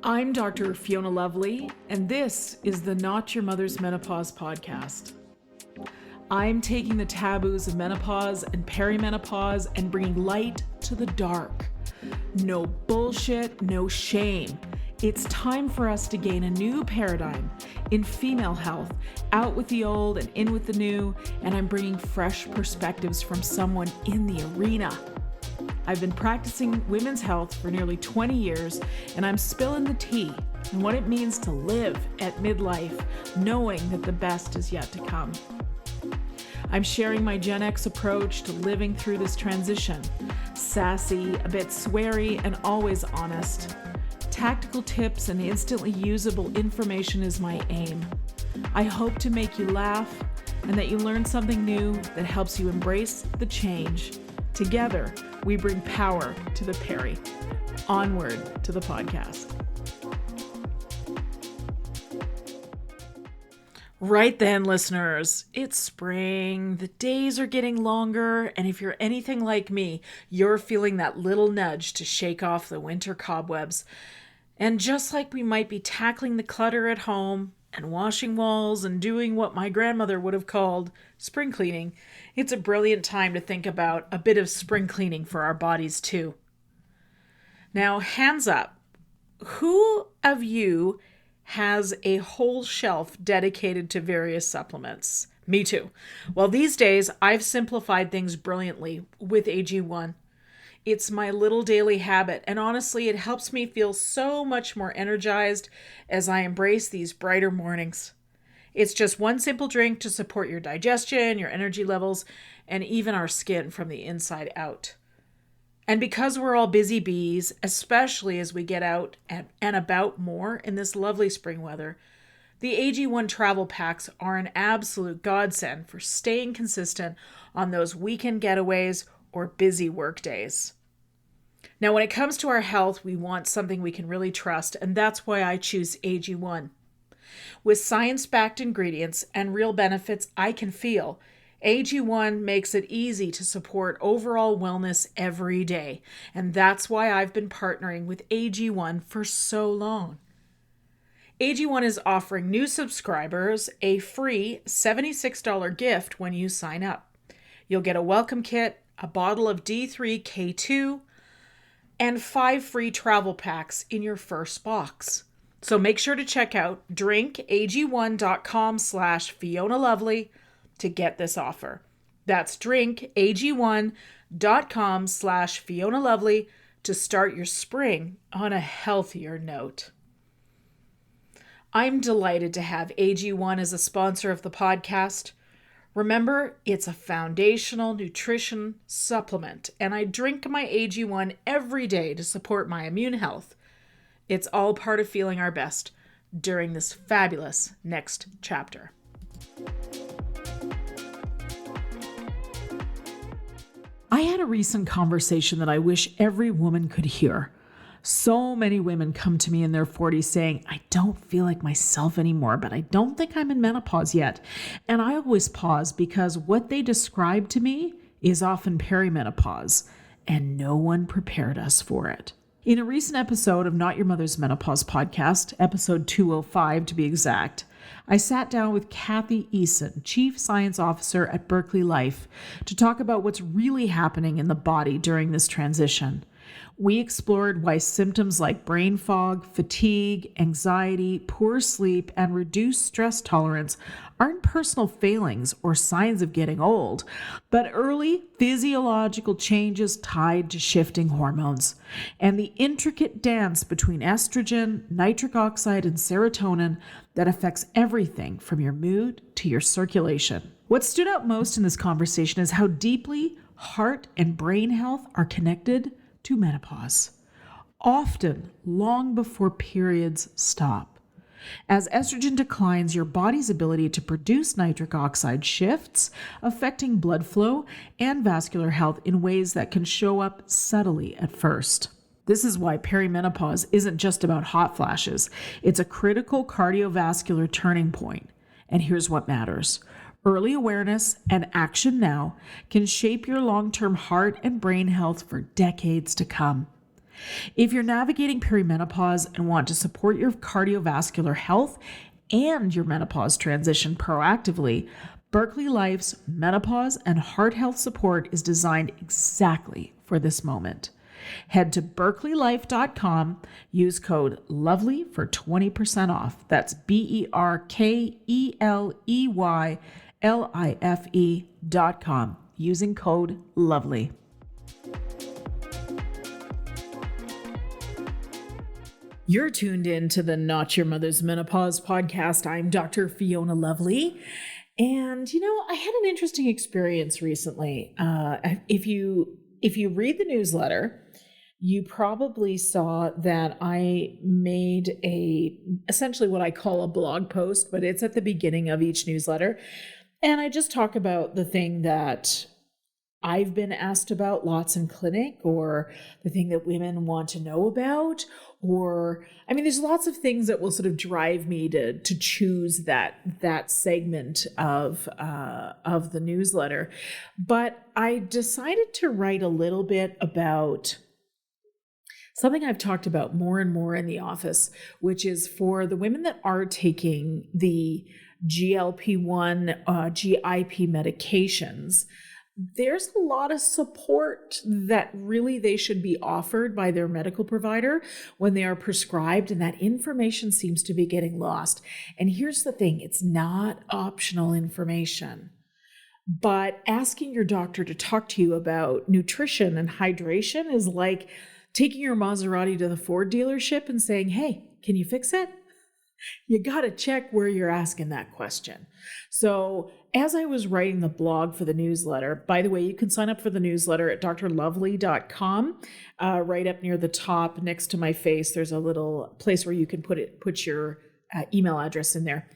I'm Dr. Fiona Lovely, and this is the Not Your Mother's Menopause podcast. I'm taking the taboos of menopause and peri-menopause and bringing light to the dark. No bullshit, no shame. It's time for us to gain a new paradigm in female health, out with the old and in with the new, and I'm bringing fresh perspectives from someone in the arena. I've been practicing women's health for nearly 20 years, and I'm spilling the tea on what it means to live at midlife, knowing that the best is yet to come. I'm sharing my Gen X approach to living through this transition. Sassy, a bit sweary, and always honest. Tactical tips and instantly usable information is my aim. I hope to make you laugh and that you learn something new that helps you embrace the change. Together, we bring power to the peri. Onward to the podcast. Right then, listeners, it's spring. The days are getting longer, and if you're anything like me, you're feeling that little nudge to shake off the winter cobwebs. And just like we might be tackling the clutter at home and washing walls and doing what my grandmother would have called spring cleaning, it's a brilliant time to think about a bit of spring cleaning for our bodies too. Now, hands up, who of you has a whole shelf dedicated to various supplements? Me too. Well, these days, I've simplified things brilliantly with AG1. It's my little daily habit, and honestly, it helps me feel so much more energized as I embrace these brighter mornings. It's just one simple drink to support your digestion, your energy levels, and even our skin from the inside out. And because we're all busy bees, especially as we get out and about more in this lovely spring weather, the AG1 travel packs are an absolute godsend for staying consistent on those weekend getaways or busy work days. Now, when it comes to our health, we want something we can really trust, and that's why I choose AG1. With science-backed ingredients and real benefits I can feel, AG1 makes it easy to support overall wellness every day, and that's why I've been partnering with AG1 for so long. AG1 is offering new subscribers a free $76 gift when you sign up. You'll get a welcome kit, a bottle of D3K2, and 5 free travel packs in your first box. So make sure to check out drinkag1.com/Fiona Lovely to get this offer. That's drinkag1.com/Fiona Lovely to start your spring on a healthier note. I'm delighted to have AG1 as a sponsor of the podcast. Remember, it's a foundational nutrition supplement, and I drink my AG1 every day to support my immune health. It's all part of feeling our best during this fabulous next chapter. I had a recent conversation that I wish every woman could hear. So many women come to me in their 40s saying, I don't feel like myself anymore, but I don't think I'm in menopause yet. And I always pause because what they describe to me is often peri-menopause, and no one prepared us for it. In a recent episode of Not Your Mother's Menopause podcast, episode 205 to be exact, I sat down with Kathy Eason, Chief Science Officer at Berkeley Life, to talk about what's really happening in the body during this transition. We explored why symptoms like brain fog, fatigue, anxiety, poor sleep, and reduced stress tolerance aren't personal failings or signs of getting old, but early physiological changes tied to shifting hormones, and the intricate dance between estrogen, nitric oxide, and serotonin that affects everything from your mood to your circulation. What stood out most in this conversation is how deeply heart and brain health are connected to menopause, often long before periods stop. As estrogen declines, your body's ability to produce nitric oxide shifts, affecting blood flow and vascular health in ways that can show up subtly at first. This is why perimenopause isn't just about hot flashes. It's a critical cardiovascular turning point. And here's what matters. Early awareness and action now can shape your long-term heart and brain health for decades to come. If you're navigating perimenopause and want to support your cardiovascular health and your menopause transition proactively, Berkeley Life's menopause and heart health support is designed exactly for this moment. Head to berkeleylife.com, use code LOVELY for 20% off. That's BERKELEYLIFE.com, using code LOVELY. You're tuned in to the Not Your Mother's Menopause podcast. I'm Dr. Fiona Lovely. And, I had an interesting experience recently. If you read the newsletter, you probably saw that I made essentially what I call a blog post, but it's at the beginning of each newsletter. And I just talk about the thing that I've been asked about lots in clinic, or the thing that women want to know about, there's lots of things that will sort of drive me to choose that segment of the newsletter. But I decided to write a little bit about something I've talked about more and more in the office, which is for the women that are taking the GLP-1, GIP medications. There's a lot of support that really they should be offered by their medical provider when they are prescribed, and that information seems to be getting lost. And here's the thing, it's not optional information. But asking your doctor to talk to you about nutrition and hydration is like taking your Maserati to the Ford dealership and saying, hey, can you fix it? You got to check where you're asking that question. So as I was writing the blog for the newsletter, by the way, you can sign up for the newsletter at drlovely.com. Right up near the top next to my face, there's a little place where you can put your email address in there.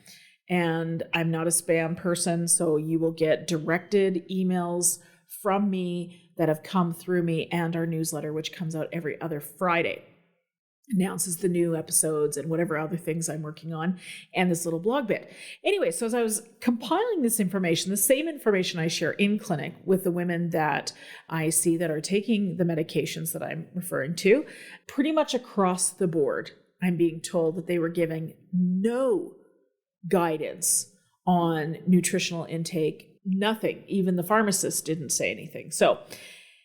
And I'm not a spam person, so you will get directed emails from me that have come through me, and our newsletter, which comes out every other Friday, announces the new episodes and whatever other things I'm working on, and this little blog bit. Anyway, so as I was compiling this information, the same information I share in clinic with the women that I see that are taking the medications that I'm referring to, pretty much across the board, I'm being told that they were giving no guidance on nutritional intake. Nothing. Even the pharmacist didn't say anything. So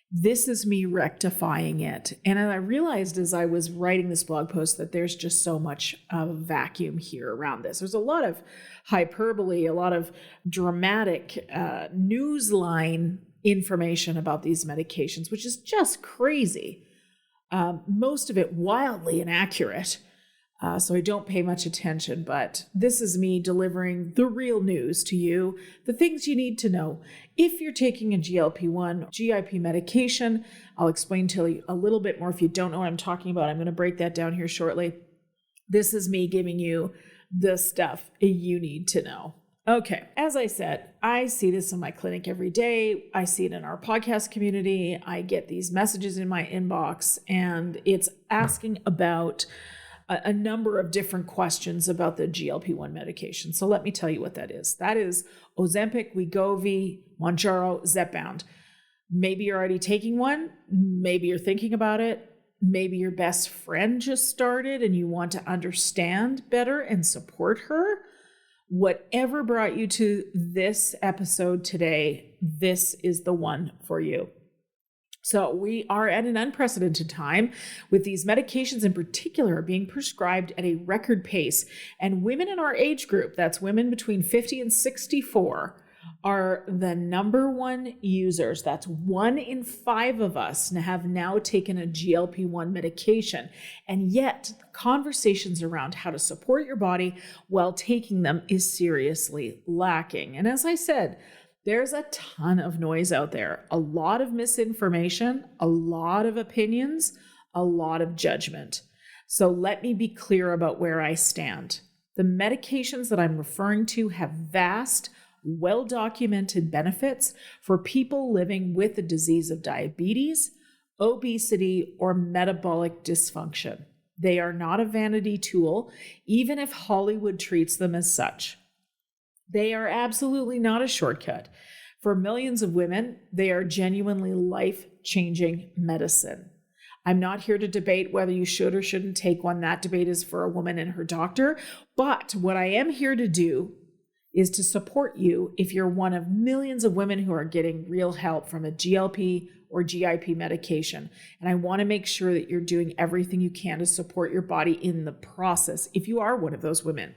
this is me rectifying it. And I realized as I was writing this blog post that there's just so much of a vacuum here around this. There's a lot of hyperbole, a lot of dramatic newsline information about these medications, which is just crazy. Most of it wildly inaccurate. So I don't pay much attention, but this is me delivering the real news to you, the things you need to know. If you're taking a GLP-1, GIP medication, I'll explain to you a little bit more if you don't know what I'm talking about. I'm going to break that down here shortly. This is me giving you the stuff you need to know. Okay, as I said, I see this in my clinic every day. I see it in our podcast community. I get these messages in my inbox, and it's asking about a number of different questions about the GLP-1 medication. So let me tell you what that is. That is Ozempic, Wegovy, Mounjaro, Zepbound. Maybe you're already taking one. Maybe you're thinking about it. Maybe your best friend just started and you want to understand better and support her. Whatever brought you to this episode today, this is the one for you. So we are at an unprecedented time with these medications in particular being prescribed at a record pace. And women in our age group, that's women between 50 and 64, are the number one users. That's 1 in 5 of us have now taken a GLP-1 medication. And yet the conversations around how to support your body while taking them is seriously lacking. And as I said, there's a ton of noise out there, a lot of misinformation, a lot of opinions, a lot of judgment. So let me be clear about where I stand. The medications that I'm referring to have vast, well-documented benefits for people living with the disease of diabetes, obesity, or metabolic dysfunction. They are not a vanity tool, even if Hollywood treats them as such. They are absolutely not a shortcut. For millions of women, they are genuinely life-changing medicine. I'm not here to debate whether you should or shouldn't take one. That debate is for a woman and her doctor. But what I am here to do is to support you if you're one of millions of women who are getting real help from a GLP or GIP medication. And I want to make sure that you're doing everything you can to support your body in the process if you are one of those women.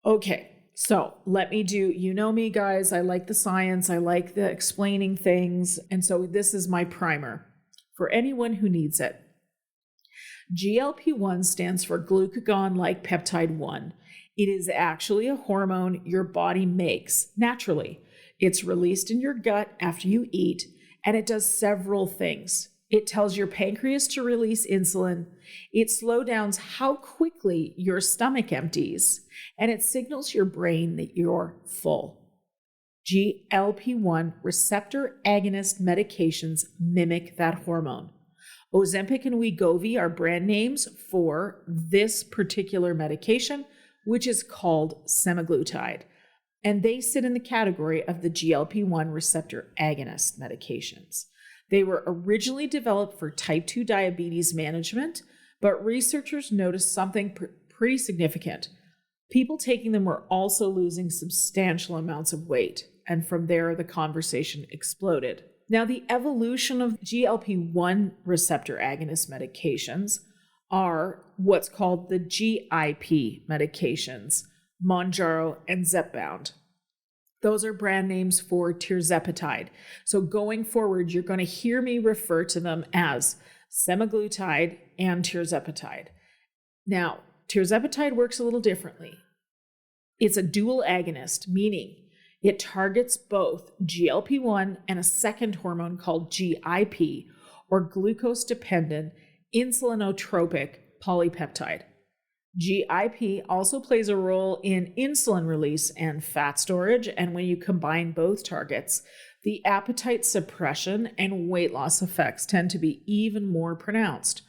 Okay, so let me do, you know me guys, I like the science, I like the explaining things. And so this is my primer for anyone who needs it. GLP-1 stands for glucagon-like peptide 1. It is actually a hormone your body makes naturally. It's released in your gut after you eat, and it does several things. It tells your pancreas to release insulin. It slows down how quickly your stomach empties, and it signals your brain that you're full. GLP-1 receptor agonist medications mimic that hormone. Ozempic and Wegovy are brand names for this particular medication, which is called semaglutide. And they sit in the category of the GLP-1 receptor agonist medications. They were originally developed for type 2 diabetes management, but researchers noticed something pretty significant. People taking them were also losing substantial amounts of weight. And from there, the conversation exploded. Now, the evolution of GLP-1 receptor agonist medications are what's called the GIP medications, Mounjaro and Zepbound. Those are brand names for tirzepatide. So going forward, you're going to hear me refer to them as semaglutide and tirzepatide. Now, tirzepatide works a little differently. It's a dual agonist, meaning it targets both GLP-1 and a second hormone called GIP, or glucose-dependent insulinotropic polypeptide. GIP also plays a role in insulin release and fat storage, and when you combine both targets, the appetite suppression and weight loss effects tend to be even more pronounced.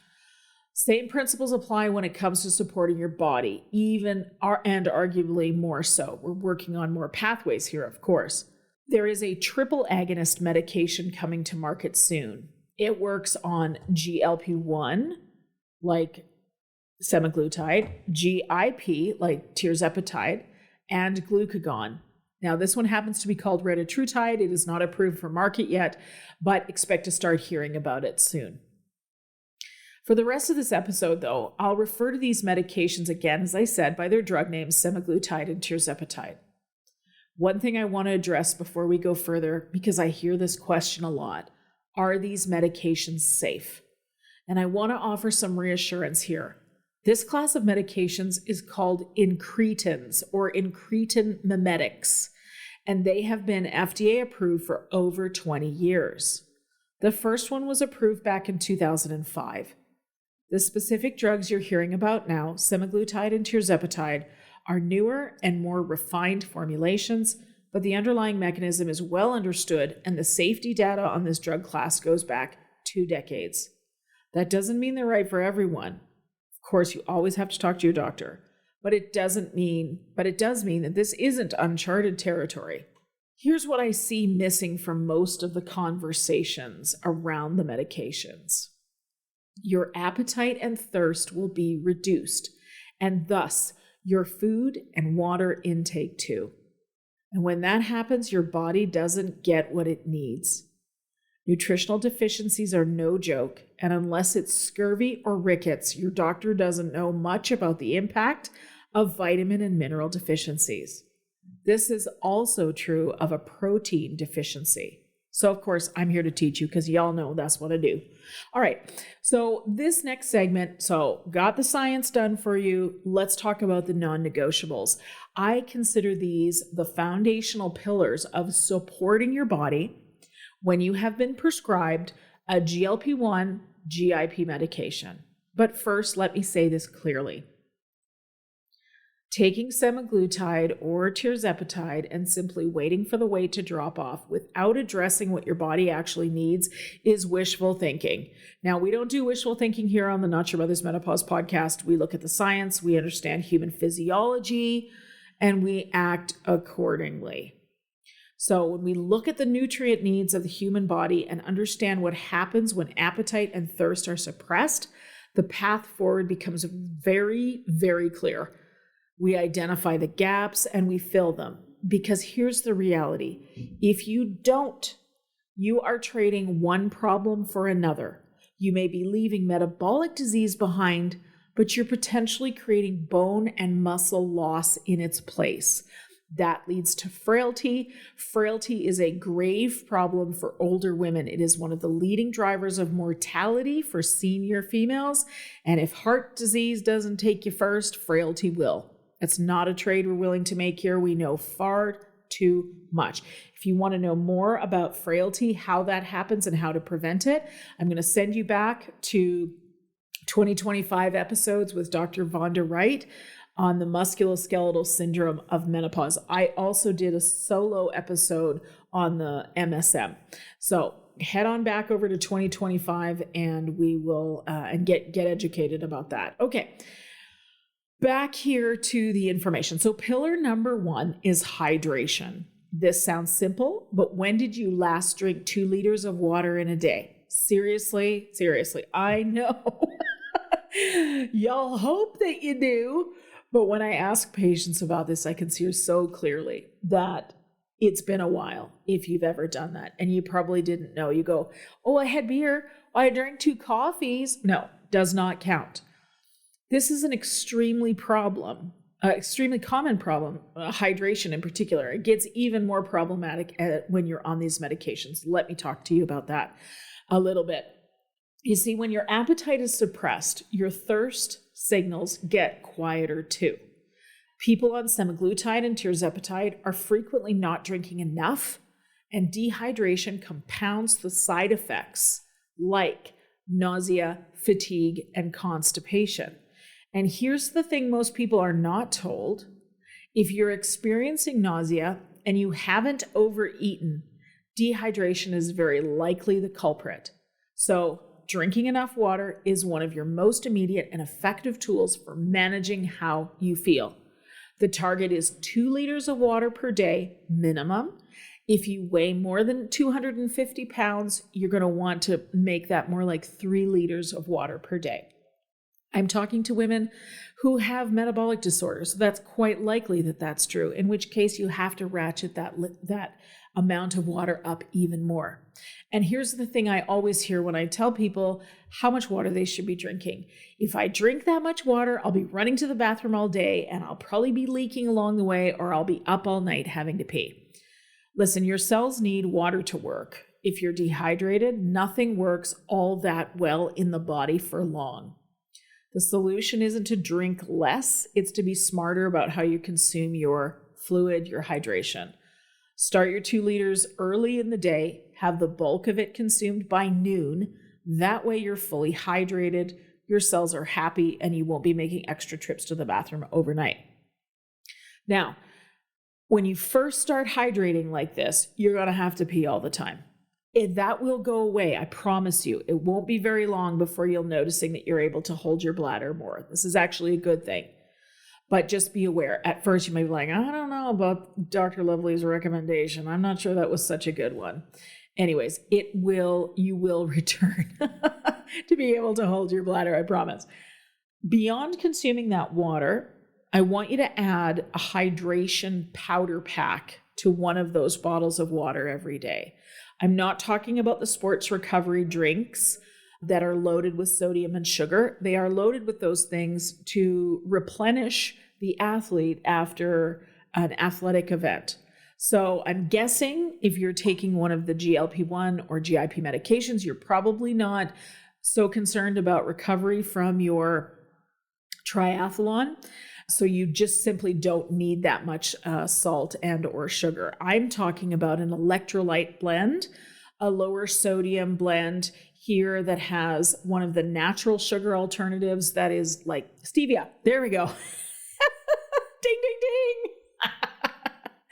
Same principles apply when it comes to supporting your body, and arguably more so. We're working on more pathways here, of course. There is a triple agonist medication coming to market soon. It works on GLP-1, like semaglutide, GIP, like tirzepatide, and glucagon. Now, this one happens to be called retatrutide. It is not approved for market yet, but expect to start hearing about it soon. For the rest of this episode, though, I'll refer to these medications again, as I said, by their drug names, semaglutide and tirzepatide. One thing I want to address before we go further, because I hear this question a lot, are these medications safe? And I want to offer some reassurance here. This class of medications is called incretins or incretin mimetics, and they have been FDA approved for over 20 years. The first one was approved back in 2005. The specific drugs you're hearing about now, semaglutide and tirzepatide, are newer and more refined formulations, but the underlying mechanism is well understood, and the safety data on this drug class goes back 2 decades. That doesn't mean they're right for everyone. Of course, you always have to talk to your doctor, but it does mean that this isn't uncharted territory. Here's what I see missing from most of the conversations around the medications. Your appetite and thirst will be reduced, and thus your food and water intake too. And when that happens, your body doesn't get what it needs. Nutritional deficiencies are no joke, and unless it's scurvy or rickets, your doctor doesn't know much about the impact of vitamin and mineral deficiencies. This is also true of a protein deficiency. So, of course, I'm here to teach you because y'all know that's what I do. All right, so this next segment, got the science done for you. Let's talk about the non-negotiables. I consider these the foundational pillars of supporting your body when you have been prescribed a GLP-1 GIP medication. But first, let me say this clearly. Taking semaglutide or tirzepatide and simply waiting for the weight to drop off without addressing what your body actually needs is wishful thinking. Now, we don't do wishful thinking here on the Not Your Mother's Menopause podcast. We look at the science, we understand human physiology, and we act accordingly. So when we look at the nutrient needs of the human body and understand what happens when appetite and thirst are suppressed, the path forward becomes very, very clear. We identify the gaps and we fill them. Because here's the reality. If you don't, you are trading one problem for another. You may be leaving metabolic disease behind, but you're potentially creating bone and muscle loss in its place. That leads to frailty. Frailty is a grave problem for older women. It is one of the leading drivers of mortality for senior females. And if heart disease doesn't take you first, frailty will. It's not a trade we're willing to make here. We know far too much. If you want to know more about frailty, how that happens and how to prevent it, I'm going to send you back to 2025 episodes with Dr. Vonda Wright on the musculoskeletal syndrome of menopause. I also did a solo episode on the MSM. So head on back over to 2025 and we will and get educated about that. Okay. Back here to the information. So pillar number 1 is hydration. This sounds simple, but when did you last drink 2 liters of water in a day? Seriously, I know. Y'all hope that you do. But when I ask patients about this, I can see so clearly that it's been a while if you've ever done that. And you probably didn't know. You go, oh, I had beer. I drank 2 coffees. No, does not count. This is an extremely common problem, hydration in particular. It gets even more problematic when you're on these medications. Let me talk to you about that a little bit. You see, when your appetite is suppressed, your thirst signals get quieter too. People on semaglutide and tirzepatide are frequently not drinking enough, and dehydration compounds the side effects like nausea, fatigue, and constipation. And here's the thing most people are not told. If you're experiencing nausea and you haven't overeaten, dehydration is very likely the culprit. So drinking enough water is one of your most immediate and effective tools for managing how you feel. The target is 2 liters of water per day minimum. If you weigh more than 250 pounds, you're going to want to make that more like 3 liters of water per day. I'm talking to women who have metabolic disorders. So that's quite likely that that's true, in which case you have to ratchet that amount of water up even more. And here's the thing I always hear when I tell people how much water they should be drinking. If I drink that much water, I'll be running to the bathroom all day and I'll probably be leaking along the way, or I'll be up all night having to pee. Listen, your cells need water to work. If you're dehydrated, nothing works all that well in the body for long. The solution isn't to drink less, it's to be smarter about how you consume your fluid, your hydration. Start your 2 liters early in the day, have the bulk of it consumed by noon. That way you're fully hydrated, your cells are happy, and you won't be making extra trips to the bathroom overnight. Now, when you first start hydrating like this, you're going to have to pee all the time. That will go away, I promise you. It won't be very long before you're noticing that you're able to hold your bladder more. This is actually a good thing. But just be aware. At first you may be like, I don't know about Dr. Lovely's recommendation. I'm not sure that was such a good one. Anyways, you will return to be able to hold your bladder, I promise. Beyond consuming that water, I want you to add a hydration powder pack to one of those bottles of water every day. I'm not talking about the sports recovery drinks that are loaded with sodium and sugar. They are loaded with those things to replenish the athlete after an athletic event. So I'm guessing if you're taking one of the GLP-1 or GIP medications, you're probably not so concerned about recovery from your triathlon. So you just simply don't need that much salt and or sugar. I'm talking about an electrolyte blend, a lower sodium blend here that has one of the natural sugar alternatives that is like stevia. There we go. Ding, ding,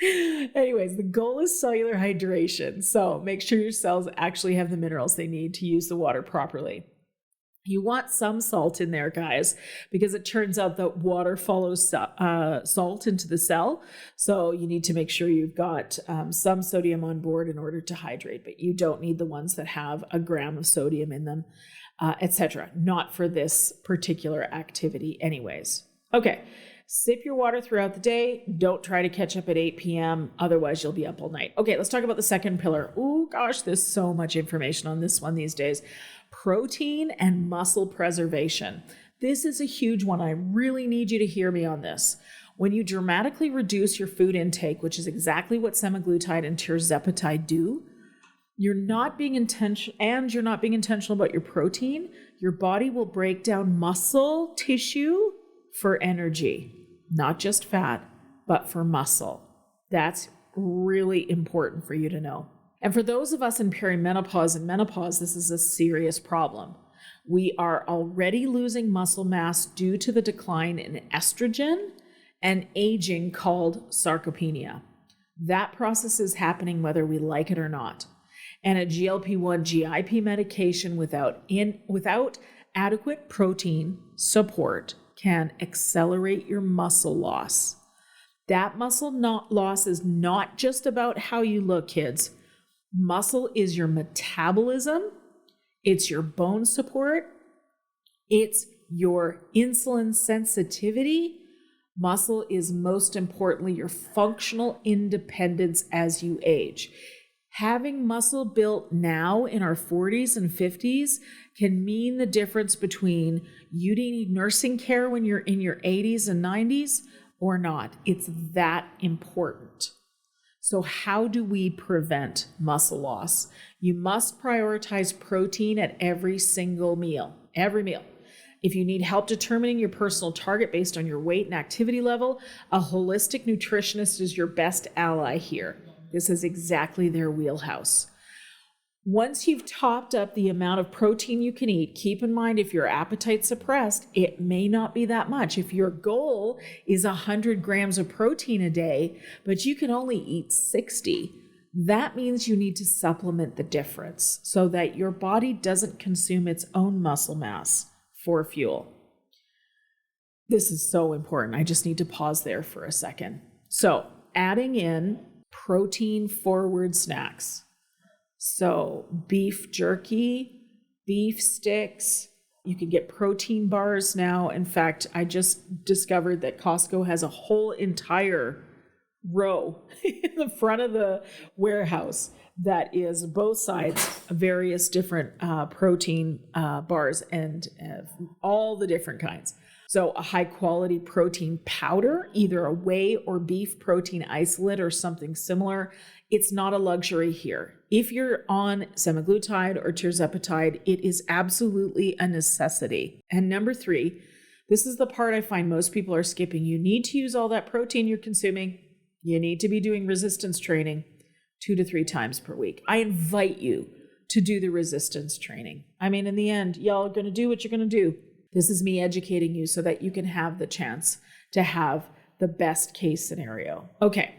ding. Anyways, the goal is cellular hydration. So make sure your cells actually have the minerals they need to use the water properly. You want some salt in there, guys, because it turns out that water follows salt into the cell. So you need to make sure you've got some sodium on board in order to hydrate, but you don't need the ones that have a gram of sodium in them, etc. Not for this particular activity anyways. Okay, sip your water throughout the day. Don't try to catch up at 8 p.m. Otherwise, you'll be up all night. Okay, let's talk about the second pillar. Oh gosh, there's so much information on this one these days. Protein and muscle preservation. This is a huge one. I really need you to hear me on this. When you dramatically reduce your food intake, which is exactly what semaglutide and tirzepatide do, you're not being intentional about your protein. Your body will break down muscle tissue for energy, not just fat, but for muscle. That's really important for you to know. And for those of us in peri-menopause and menopause, this is a serious problem. We are already losing muscle mass due to the decline in estrogen and aging called sarcopenia. That process is happening whether we like it or not. And a GLP-1 GIP medication without adequate protein support can accelerate your muscle loss. That muscle loss is not just about how you look, kids. Muscle is your metabolism, it's your bone support, it's your insulin sensitivity. Muscle is most importantly your functional independence as you age. Having muscle built now in our 40s and 50s can mean the difference between you need nursing care when you're in your 80s and 90s or not. It's that important. So how do we prevent muscle loss? You must prioritize protein at every single meal, every meal. If you need help determining your personal target based on your weight and activity level, a holistic nutritionist is your best ally here. This is exactly their wheelhouse. Once you've topped up the amount of protein you can eat, keep in mind if your appetite's suppressed, it may not be that much. If your goal is 100 grams of protein a day, but you can only eat 60, that means you need to supplement the difference so that your body doesn't consume its own muscle mass for fuel. This is so important. I just need to pause there for a second. So, adding in protein forward snacks. So beef jerky, beef sticks, you can get protein bars now. In fact, I just discovered that Costco has a whole entire row in the front of the warehouse that is both sides, various different protein bars and all the different kinds. So a high quality protein powder, either a whey or beef protein isolate or something similar, it's not a luxury here. If you're on semaglutide or tirzepatide, it is absolutely a necessity. And number 3, this is the part I find most people are skipping. You need to use all that protein you're consuming. You need to be doing resistance training 2 to 3 times per week. I invite you to do the resistance training. I mean, in the end, y'all are going to do what you're going to do. This is me educating you so that you can have the chance to have the best case scenario. Okay,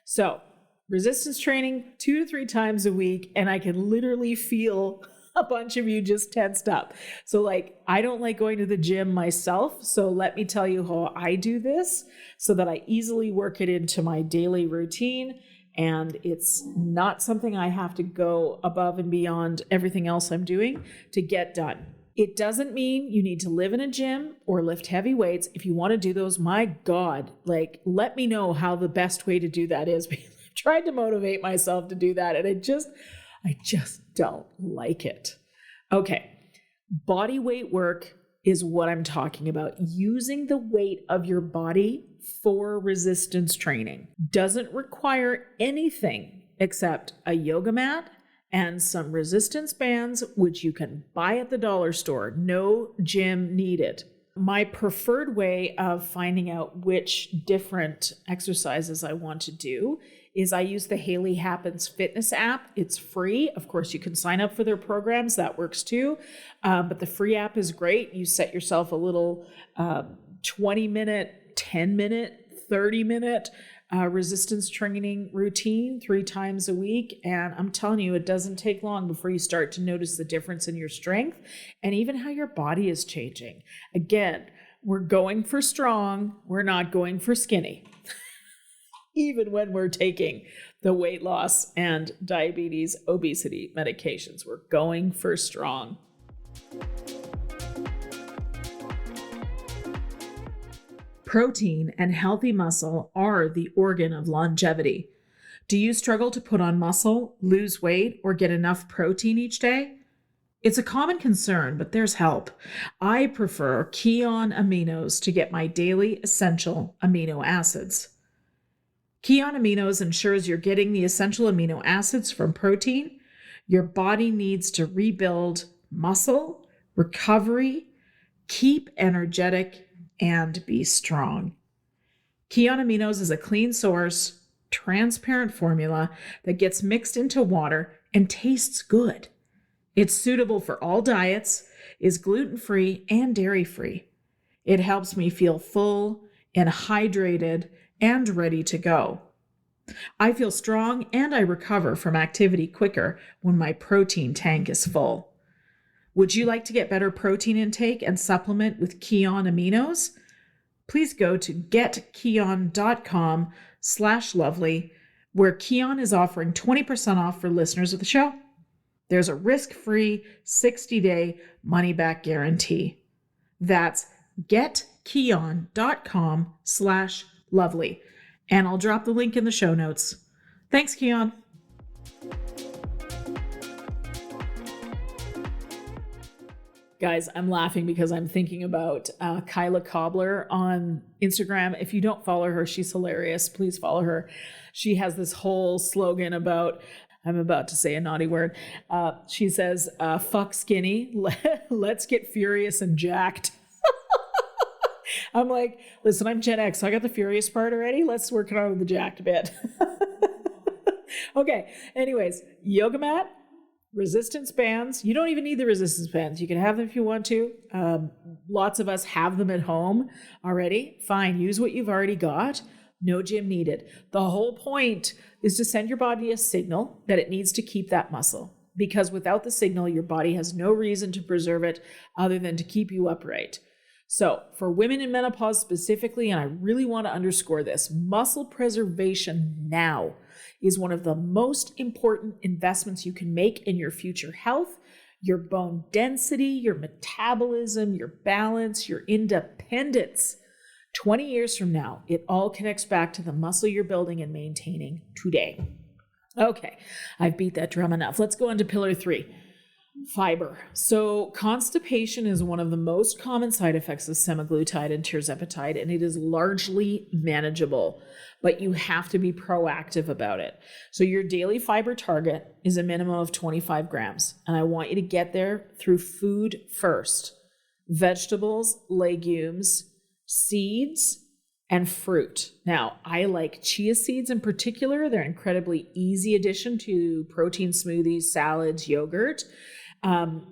so resistance training 2 to 3 times a week, and I can literally feel a bunch of you just tensed up. So I don't like going to the gym myself, so let me tell you how I do this so that I easily work it into my daily routine, and it's not something I have to go above and beyond everything else I'm doing to get done. It doesn't mean you need to live in a gym or lift heavy weights. If you want to do those, my God, let me know how the best way to do that is. I've tried to motivate myself to do that, and I just don't like it. Okay, body weight work is what I'm talking about. Using the weight of your body for resistance training doesn't require anything except a yoga mat and some resistance bands, which you can buy at the dollar store. No gym needed. My preferred way of finding out which different exercises I want to do is I use the Haley Happens Fitness app. It's free. Of course, you can sign up for their programs. That works too. But the free app is great. You set yourself a little 20-minute, 10-minute, 30-minute resistance training routine 3 times a week. And I'm telling you, it doesn't take long before you start to notice the difference in your strength and even how your body is changing. Again, we're going for strong. We're not going for skinny. Even when we're taking the weight loss and diabetes, obesity medications, we're going for strong. Protein and healthy muscle are the organ of longevity. Do you struggle to put on muscle, lose weight, or get enough protein each day? It's a common concern, but there's help. I prefer Kion Aminos to get my daily essential amino acids. Kion Aminos ensures you're getting the essential amino acids from protein your body needs to rebuild muscle, recovery, keep energetic, and be strong. Kion Aminos is a clean source, transparent formula that gets mixed into water and tastes good. It's suitable for all diets, is gluten-free and dairy-free. It helps me feel full and hydrated and ready to go. I feel strong and I recover from activity quicker when my protein tank is full. Would you like to get better protein intake and supplement with Kion Aminos? Please go to getkion.com/lovely, where Kion is offering 20% off for listeners of the show. There's a risk-free 60-day money-back guarantee. That's getkion.com/lovely. And I'll drop the link in the show notes. Thanks, Kion. Guys, I'm laughing because I'm thinking about Kyla Cobbler on Instagram. If you don't follow her, she's hilarious. Please follow her. She has this whole slogan about, I'm about to say a naughty word. She says, fuck skinny, let's get furious and jacked. I'm like, listen, I'm Gen X, so I got the furious part already. Let's work it on with the jacked bit. Okay, anyways, yoga mat, resistance bands. You don't even need the resistance bands. You can have them if you want to. Lots of us have them at home already. Fine, use what you've already got. No gym needed. The whole point is to send your body a signal that it needs to keep that muscle, because without the signal, your body has no reason to preserve it other than to keep you upright. So for women in menopause specifically, and I really want to underscore this, muscle preservation now is one of the most important investments you can make in your future health, your bone density, your metabolism, your balance, your independence. 20 years from now, it all connects back to the muscle you're building and maintaining today. Okay, I've beat that drum enough. Let's go on to pillar 3. Fiber. So constipation is one of the most common side effects of semaglutide and tirzepatide, and it is largely manageable, but you have to be proactive about it. So your daily fiber target is a minimum of 25 grams, and I want you to get there through food first. Vegetables, legumes, seeds, and fruit. Now, I like chia seeds in particular. They're an incredibly easy addition to protein smoothies, salads, yogurt.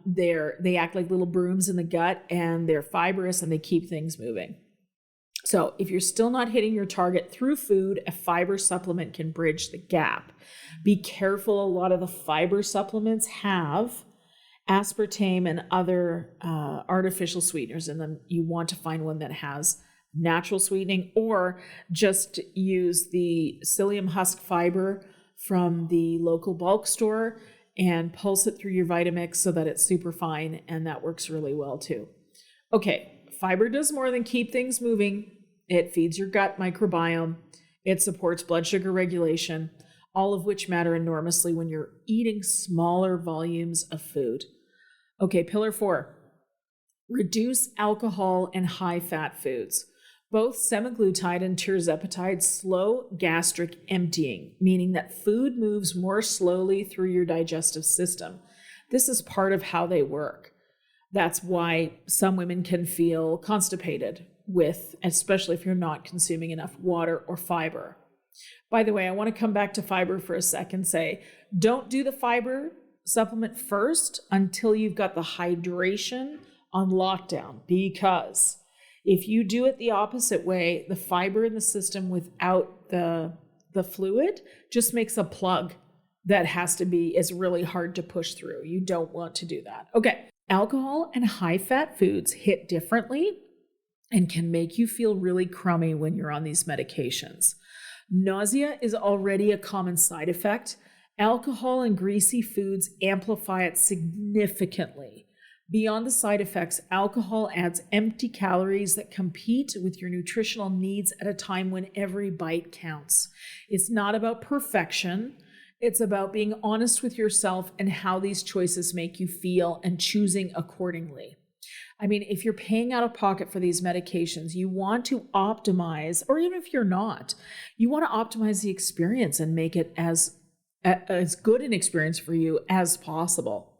They act like little brooms in the gut, and they're fibrous and they keep things moving. So if you're still not hitting your target through food, a fiber supplement can bridge the gap. Be careful. A lot of the fiber supplements have aspartame and other artificial sweeteners in them. You want to find one that has natural sweetening, or just use the psyllium husk fiber from the local bulk store and pulse it through your Vitamix so that it's super fine, and that works really well too. Okay, fiber does more than keep things moving. It feeds your gut microbiome. It supports blood sugar regulation, all of which matter enormously when you're eating smaller volumes of food. Okay, pillar 4, reduce alcohol and high-fat foods. Both semaglutide and tirzepatide slow gastric emptying, meaning that food moves more slowly through your digestive system. This is part of how they work. That's why some women can feel constipated especially if you're not consuming enough water or fiber. By the way, I want to come back to fiber for a second. Don't do the fiber supplement first until you've got the hydration on lockdown, because If you do it the opposite way, the fiber in the system without the fluid just makes a plug that is really hard to push through. You don't want to do that. Okay. Alcohol and high-fat foods hit differently and can make you feel really crummy when you're on these medications. Nausea is already a common side effect. Alcohol and greasy foods amplify it significantly. Beyond the side effects, alcohol adds empty calories that compete with your nutritional needs at a time when every bite counts. It's not about perfection. It's about being honest with yourself and how these choices make you feel and choosing accordingly. I mean, if you're paying out of pocket for these medications, you want to optimize, or even if you're not, you want to optimize the experience and make it as good an experience for you as possible.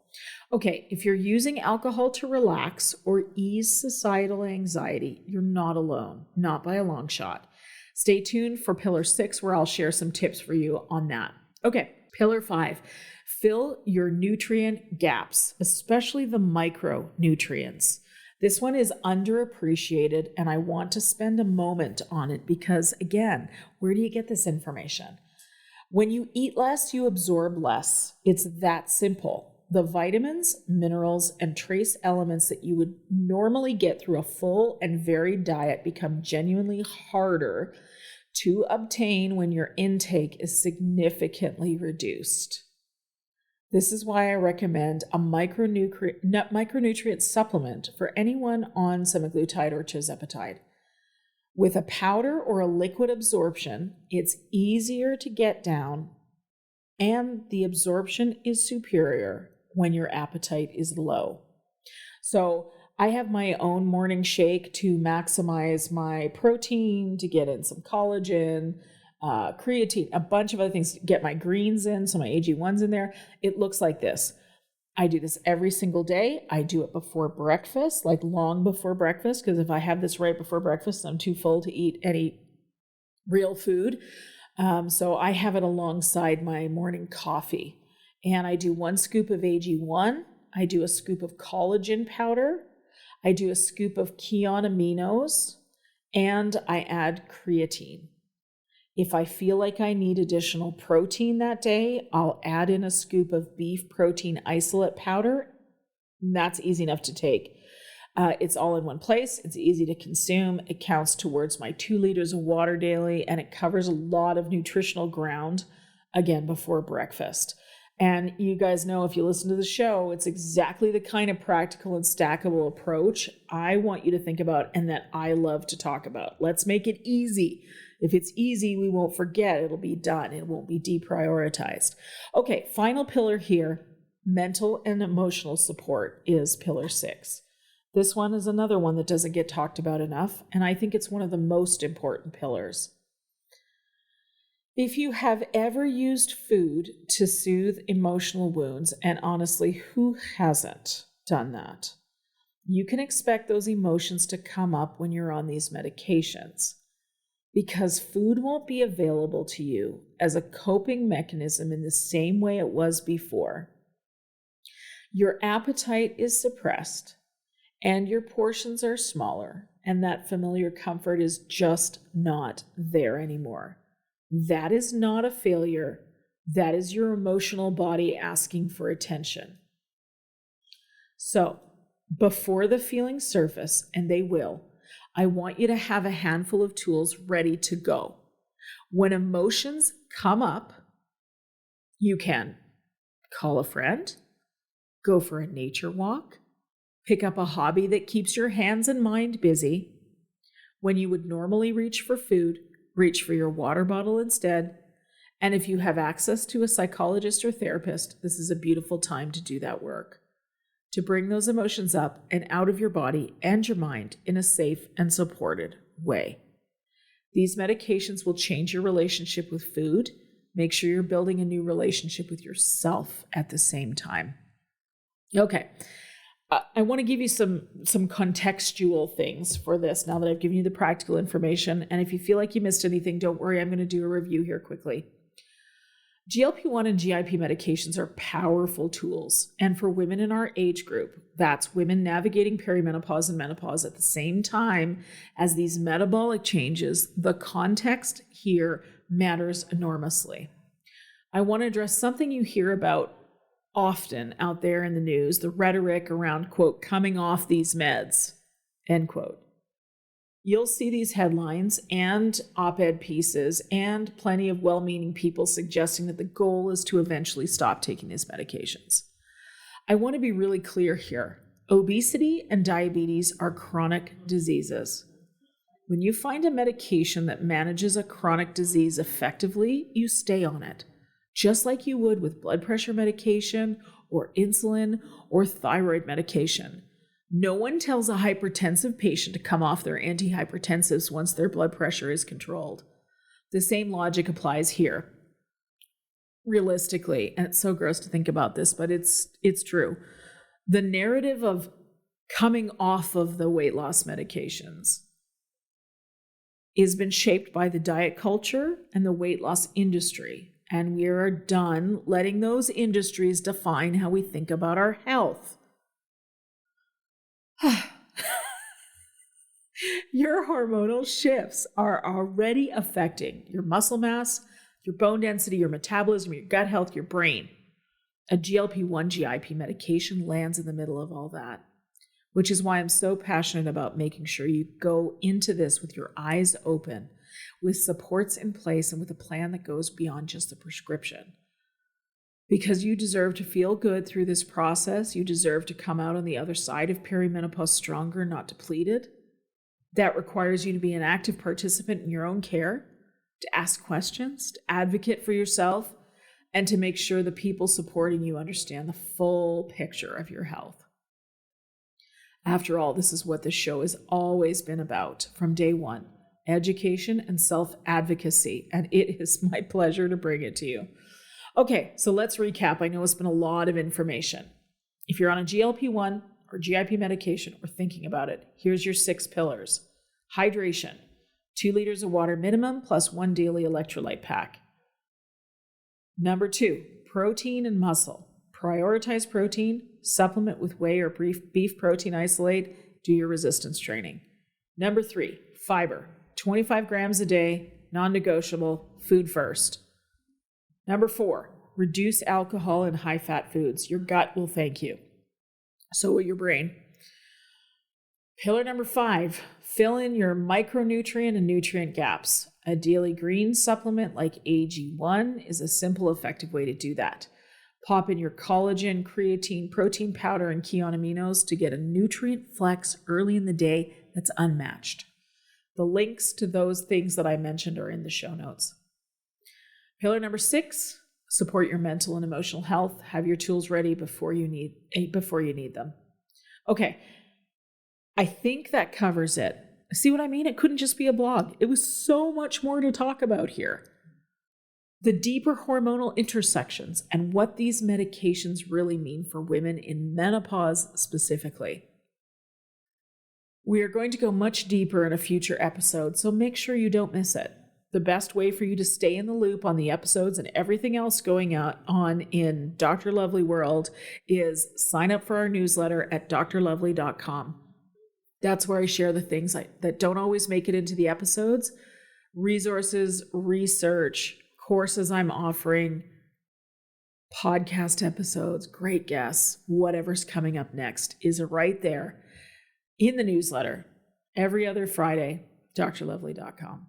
Okay, if you're using alcohol to relax or ease societal anxiety, you're not alone, not by a long shot. Stay tuned for Pillar 6, where I'll share some tips for you on that. Okay, Pillar 5, fill your nutrient gaps, especially the micronutrients. This one is underappreciated, and I want to spend a moment on it because, again, where do you get this information? When you eat less, you absorb less. It's that simple. The vitamins, minerals, and trace elements that you would normally get through a full and varied diet become genuinely harder to obtain when your intake is significantly reduced. This is why I recommend a micronutrient supplement for anyone on semaglutide or tirzepatide. With a powder or a liquid absorption, it's easier to get down, and the absorption is superior when your appetite is low. So I have my own morning shake to maximize my protein, to get in some collagen, creatine, a bunch of other things, to get my greens in, so my AG1's in there. It looks like this. I do this every single day. I do it before breakfast, like long before breakfast, because if I have this right before breakfast, I'm too full to eat any real food. So I have it alongside my morning coffee. And I do 1 scoop of AG1. I do a scoop of collagen powder. I do a scoop of Kion aminos, and I add creatine. If I feel like I need additional protein that day, I'll add in a scoop of beef protein isolate powder. That's easy enough to take. It's all in one place. It's easy to consume. It counts towards my 2 liters of water daily, and it covers a lot of nutritional ground, again, before breakfast. And you guys know, if you listen to the show, it's exactly the kind of practical and stackable approach I want you to think about and that I love to talk about. Let's make it easy. If it's easy, we won't forget. It'll be done. It won't be deprioritized. Okay, final pillar here, mental and emotional support, is pillar 6. This one is another one that doesn't get talked about enough, and I think it's one of the most important pillars. If you have ever used food to soothe emotional wounds, and honestly, who hasn't done that? You can expect those emotions to come up when you're on these medications, because food won't be available to you as a coping mechanism in the same way it was before. Your appetite is suppressed, and your portions are smaller, and that familiar comfort is just not there anymore. That is not a failure. That is your emotional body asking for attention. So, before the feelings surface, and they will, I want you to have a handful of tools ready to go. When emotions come up, you can call a friend, go for a nature walk, pick up a hobby that keeps your hands and mind busy. When you would normally reach for food, reach for your water bottle instead. And if you have access to a psychologist or therapist, this is a beautiful time to do that work, to bring those emotions up and out of your body and your mind in a safe and supported way. These medications will change your relationship with food. Make sure you're building a new relationship with yourself at the same time. Okay. I want to give you some contextual things for this now that I've given you the practical information. And if you feel like you missed anything, don't worry. I'm going to do a review here quickly. GLP-1 and GIP medications are powerful tools. And for women in our age group, that's women navigating perimenopause and menopause at the same time as these metabolic changes, the context here matters enormously. I want to address something you hear about often out there in the news, the rhetoric around, quote, coming off these meds, end quote. You'll see these headlines and op-ed pieces and plenty of well-meaning people suggesting that the goal is to eventually stop taking these medications. I want to be really clear here. Obesity and diabetes are chronic diseases. When you find a medication that manages a chronic disease effectively, you stay on it, just like you would with blood pressure medication or insulin or thyroid medication. No one tells a hypertensive patient to come off their antihypertensives once their blood pressure is controlled. The same logic applies here. Realistically, and it's so gross to think about this, but it's true. The narrative of coming off of the weight loss medications has been shaped by the diet culture and the weight loss industry. And we are done letting those industries define how we think about our health. Your hormonal shifts are already affecting your muscle mass, your bone density, your metabolism, your gut health, your brain. A GLP-1 GIP medication lands in the middle of all that, which is why I'm so passionate about making sure you go into this with your eyes open, with supports in place, and with a plan that goes beyond just the prescription. Because you deserve to feel good through this process. You deserve to come out on the other side of perimenopause stronger, not depleted. That requires you to be an active participant in your own care, to ask questions, to advocate for yourself, and to make sure the people supporting you understand the full picture of your health. After all, this is what this show has always been about from day one: education and self-advocacy, and it is my pleasure to bring it to you. Okay, so let's recap. I know it's been a lot of information. If you're on a GLP-1 or GIP medication or thinking about it, here's your 6 pillars. Hydration, 2 liters of water minimum plus 1 daily electrolyte pack. Number 2, protein and muscle. Prioritize protein, supplement with whey or beef protein isolate, do your resistance training. Number 3, fiber, 25 grams a day, non-negotiable, food first. Number 4, reduce alcohol and high-fat foods. Your gut will thank you. So will your brain. Pillar number 5, fill in your micronutrient and nutrient gaps. A daily green supplement like AG1 is a simple, effective way to do that. Pop in your collagen, creatine, protein powder, and Kion aminos to get a nutrient flex early in the day that's unmatched. The links to those things that I mentioned are in the show notes. Pillar number 6, support your mental and emotional health. Have your tools ready before you need them. Okay, I think that covers it. See what I mean? It couldn't just be a blog. It was so much more to talk about here. The deeper hormonal intersections and what these medications really mean for women in menopause specifically. We are going to go much deeper in a future episode, so make sure you don't miss it. The best way for you to stay in the loop on the episodes and everything else going on in Dr. Lovely World is sign up for our newsletter at drlovely.com. That's where I share the things that don't always make it into the episodes, resources, research, courses I'm offering, podcast episodes, great guests, whatever's coming up next is right there in the newsletter every other Friday, drlovely.com.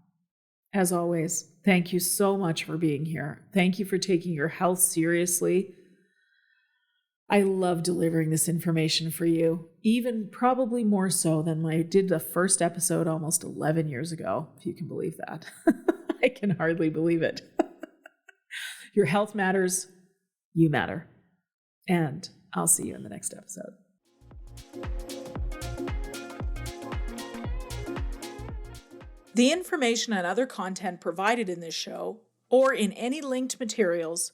As always, thank you so much for being here. Thank you for taking your health seriously. I love delivering this information for you, even probably more so than I did the first episode almost 11 years ago, if you can believe that. I can hardly believe it. Your health matters. You matter. And I'll see you in the next episode. The information and other content provided in this show, or in any linked materials,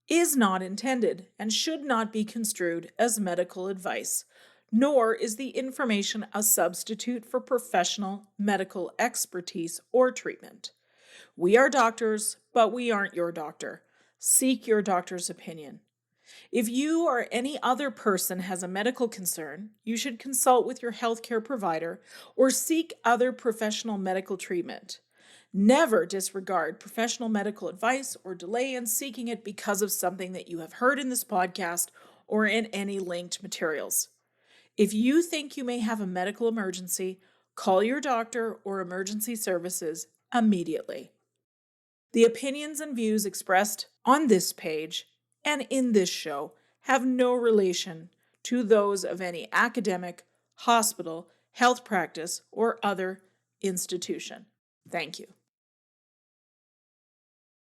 is not intended and should not be construed as medical advice, nor is the information a substitute for professional medical expertise or treatment. We are doctors, but we aren't your doctor. Seek your doctor's opinion. If you or any other person has a medical concern, you should consult with your healthcare provider or seek other professional medical treatment. Never disregard professional medical advice or delay in seeking it because of something that you have heard in this podcast or in any linked materials. If you think you may have a medical emergency, call your doctor or emergency services immediately. The opinions and views expressed on this page and in this show have no relation to those of any academic, hospital, health practice, or other institution. Thank you.